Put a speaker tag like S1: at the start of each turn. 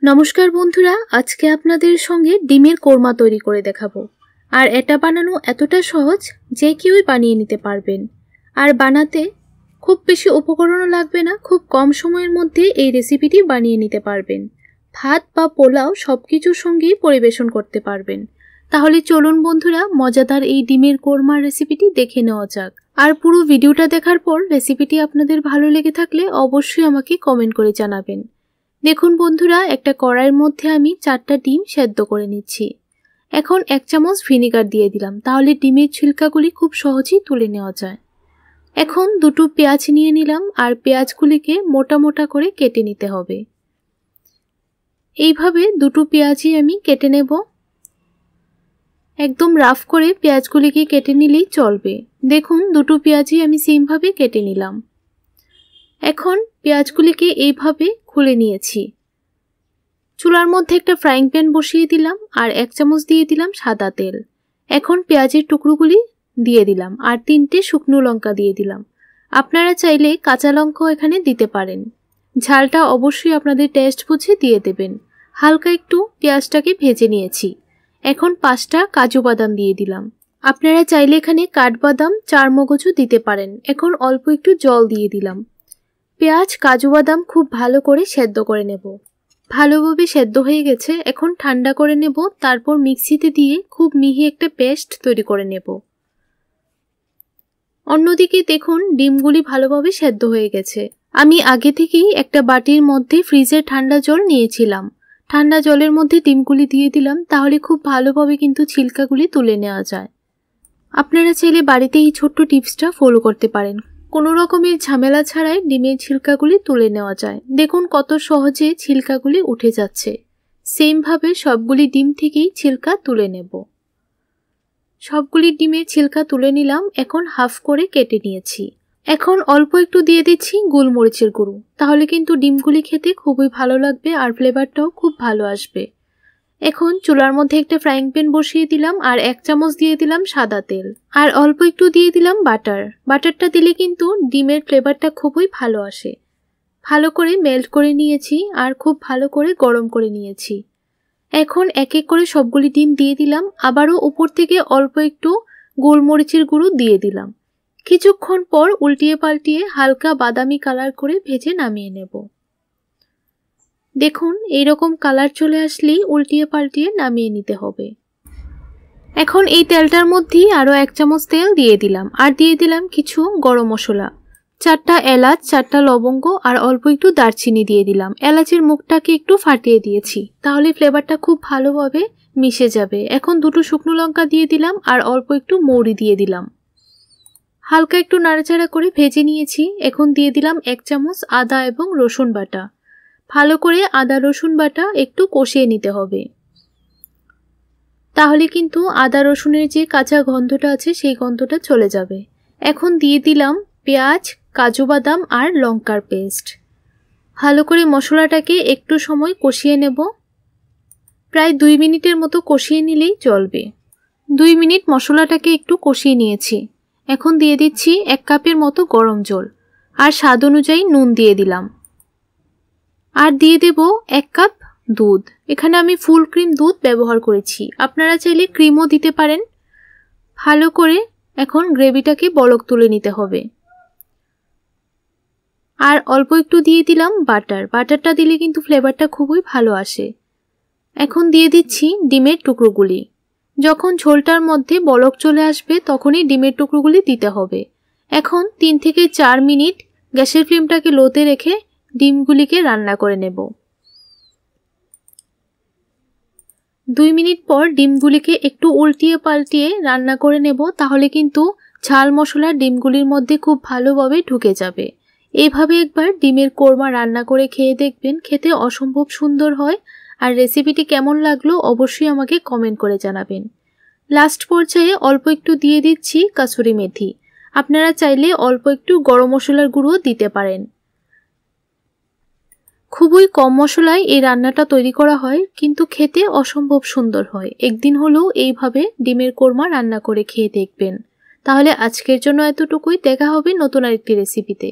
S1: নমস্কার বন্ধুরা, আজকে আপনাদের সঙ্গে ডিমের কোরমা তৈরি করে দেখাবো। আর এটা বানানো এতটা সহজ যে কেউই বানিয়ে নিতে পারবেন। আর বানাতে খুব বেশি উপকরণও লাগবে না, খুব কম সময়ের মধ্যে এই রেসিপিটি বানিয়ে নিতে পারবেন। ভাত বা পোলাও সবকিছুর সঙ্গেই পরিবেশন করতে পারবেন। তাহলে চলুন বন্ধুরা, মজাদার এই ডিমের কোরমার রেসিপিটি দেখে নেওয়া যাক। আর পুরো ভিডিওটা দেখার পর রেসিপিটি আপনাদের ভালো লেগে থাকলে অবশ্যই আমাকে কমেন্ট করে জানাবেন। দেখুন বন্ধুরা, একটা কড়াইয়ের মধ্যে আমি 4টা ডিম সেদ্ধ করে নিচ্ছি। এখন 1 চামচ ভিনেগার দিয়ে দিলাম, তাহলে ডিমের ছিলকাগুলি খুব সহজেই তুলে নেওয়া যায়। এখন দুটো পেঁয়াজ নিয়ে নিলাম, আর পেঁয়াজগুলিকে মোটা মোটা করে কেটে নিতে হবে। এইভাবে দুটো পেঁয়াজই আমি কেটে নেব। একদম রাফ করে পেঁয়াজগুলিকে কেটে নিলেই চলবে। দেখুন দুটো পেঁয়াজই আমি সেমভাবে কেটে নিলাম। এখন পেঁয়াজগুলিকে এইভাবে খুলে নিয়েছি। চুলার মধ্যে একটা ফ্রাইং প্যান বসিয়ে দিলাম, আর 1 চামচ দিয়ে দিলাম সাদা তেল। এখন পেঁয়াজের টুকরোগুলি দিয়ে দিলাম, আর 3টে শুকনো লঙ্কা দিয়ে দিলাম। আপনারা চাইলে কাঁচা লঙ্কাও এখানে দিতে পারেন। ঝালটা অবশ্যই আপনাদের টেস্ট বুঝে দিয়ে দেবেন। হালকা একটু পেঁয়াজটাকে ভেজে নিয়েছি। এখন 5টা কাজু বাদাম দিয়ে দিলাম। আপনারা চাইলে এখানে কাঠবাদাম, চারমগজও দিতে পারেন। এখন অল্প একটু জল দিয়ে দিলাম। পেঁয়াজ, কাজু বাদাম খুব ভালো করে সেদ্ধ করে নেব। ভালোভাবে সেদ্ধ হয়ে গেছে, এখন ঠান্ডা করে নেব। তারপর মিক্সিতে দিয়ে খুব মিহি একটা পেস্ট তৈরি করে নেব। অন্যদিকে দেখুন ডিমগুলি ভালোভাবে সেদ্ধ হয়ে গেছে। আমি আগে থেকেই একটা বাটির মধ্যে ফ্রিজের ঠান্ডা জল নিয়েছিলাম। ঠান্ডা জলের মধ্যে ডিমগুলি দিয়ে দিলাম, তাহলে খুব ভালোভাবে কিন্তু ছিলকাগুলি তুলে নেওয়া যায়। আপনারা চাইলে বাড়িতে এই ছোট্ট টিপসটা ফলো করতে পারেন। কোনো রকমের ঝামেলা ছাড়াই ডিমের ছিলকাগুলি তুলে নেওয়া যায়। দেখুন কত সহজে ছিলকাগুলি উঠে যাচ্ছে। সেমভাবে সবগুলি ডিম থেকেই ছিলকা তুলে নেব। সবগুলি ডিমের ছিলকা তুলে নিলাম। এখন হাফ করে কেটে নিয়েছি। এখন অল্প একটু দিয়ে দিচ্ছি গোলমরিচের গুঁড়ো, তাহলে কিন্তু ডিমগুলি খেতে খুবই ভালো লাগবে আর ফ্লেভারটাও খুব ভালো আসবে। এখন চুলার মধ্যে একটা ফ্রাইং প্যান বসিয়ে দিলাম, আর 1 চামচ দিয়ে দিলাম সাদা তেল, আর অল্প একটু দিয়ে দিলাম বাটার। বাটারটা দিলে কিন্তু ডিমের ফ্লেভারটা খুবই ভালো আসে। ভালো করে মেল্ট করে নিয়েছি, আর খুব ভালো করে গরম করে নিয়েছি। এখন এক এক করে সবগুলি ডিম দিয়ে দিলাম। আবারও উপর থেকে অল্প একটু গোলমরিচের গুঁড়ো দিয়ে দিলাম। কিছুক্ষণ পর উল্টিয়ে পাল্টিয়ে হালকা বাদামি কালার করে ভেজে নামিয়ে নেব। দেখুন এইরকম কালার চলে আসলেই উল্টিয়ে পাল্টিয়ে নামিয়ে নিতে হবে। এখন এই তেলটার মধ্যেই আরও 1 চামচ তেল দিয়ে দিলাম, আর দিয়ে দিলাম কিছু গরম মশলা। 4টা এলাচ, 4টা লবঙ্গ, আর অল্প একটু দারচিনি দিয়ে দিলাম। এলাচের মুখটাকে একটু ফাটিয়ে দিয়েছি, তাহলে ফ্লেভারটা খুব ভালোভাবে মিশে যাবে। এখন দুটো শুকনো লঙ্কা দিয়ে দিলাম, আর অল্প একটু মৌরি দিয়ে দিলাম। হালকা একটু নাড়াচাড়া করে ভেজে নিয়েছি। এখন দিয়ে দিলাম 1 চামচ আদা এবং রসুন বাটা। ভালো করে আদা রসুন বাটা একটু কষিয়ে নিতে হবে, তাহলে কিন্তু আদা রসুনের যে কাঁচা গন্ধটা আছে সেই গন্ধটা চলে যাবে। এখন দিয়ে দিলাম পেঁয়াজ, কাজু বাদাম আর লঙ্কার পেস্ট। ভালো করে মশলাটাকে একটু সময় কষিয়ে নেব। প্রায় 2 মিনিটের মতো কষিয়ে নিলেই চলবে। 2 মিনিট মশলাটাকে একটু কষিয়ে নিয়েছি। এখন দিয়ে দিচ্ছি 1 কাপের মতো গরম জল, আর স্বাদ অনুযায়ী নুন দিয়ে দিলাম। আর দিয়ে দেব 1 কাপ দুধ। এখানে আমি ফুল ক্রিম দুধ ব্যবহার করেছি, আপনারা চাইলে ক্রিমও দিতে পারেন। ভালো করে এখন গ্রেভিটাকে বলক তুলে নিতে হবে। আর অল্প একটু দিয়ে দিলাম বাটার। বাটারটা দিলে কিন্তু ফ্লেভারটা খুবই ভালো আসে। এখন দিয়ে দিচ্ছি ডিমের টুকরোগুলি। যখন ঝোলটার মধ্যে বলক চলে আসবে তখনই ডিমের টুকরোগুলি দিতে হবে। এখন 3 থেকে 4 মিনিট গ্যাসের ফ্লেমটাকে লোতে রেখে ডিমগুলিকে রান্না করে নেব। 2 মিনিট পর ডিমগুলিকে একটু উল্টিয়ে পাল্টিয়ে রান্না করে নেব, তাহলে কিন্তু ঝাল মশলা ডিমগুলির মধ্যে খুব ভালোভাবে ঢুকে যাবে। এইভাবে একবার ডিমের কোরমা রান্না করে খেয়ে দেখবেন, খেতে অসম্ভব সুন্দর হয়। আর রেসিপিটি কেমন লাগলো অবশ্যই আমাকে কমেন্ট করে জানাবেন। লাস্ট পর্যায়ে অল্প একটু দিয়ে দিচ্ছি কাসুরি মেথি। আপনারা চাইলে অল্প একটু গরম মশলার গুঁড়ো দিতে পারেন। খুবই কম মশলায় এই রান্নাটা তৈরি করা হয়, কিন্তু খেতে অসম্ভব সুন্দর হয়। একদিন হলেও এইভাবে ডিমের কোরমা রান্না করে খেয়ে দেখবেন। তাহলে আজকের জন্য এতটুকুই। দেখা হবে নতুন আরেকটি রেসিপিতে।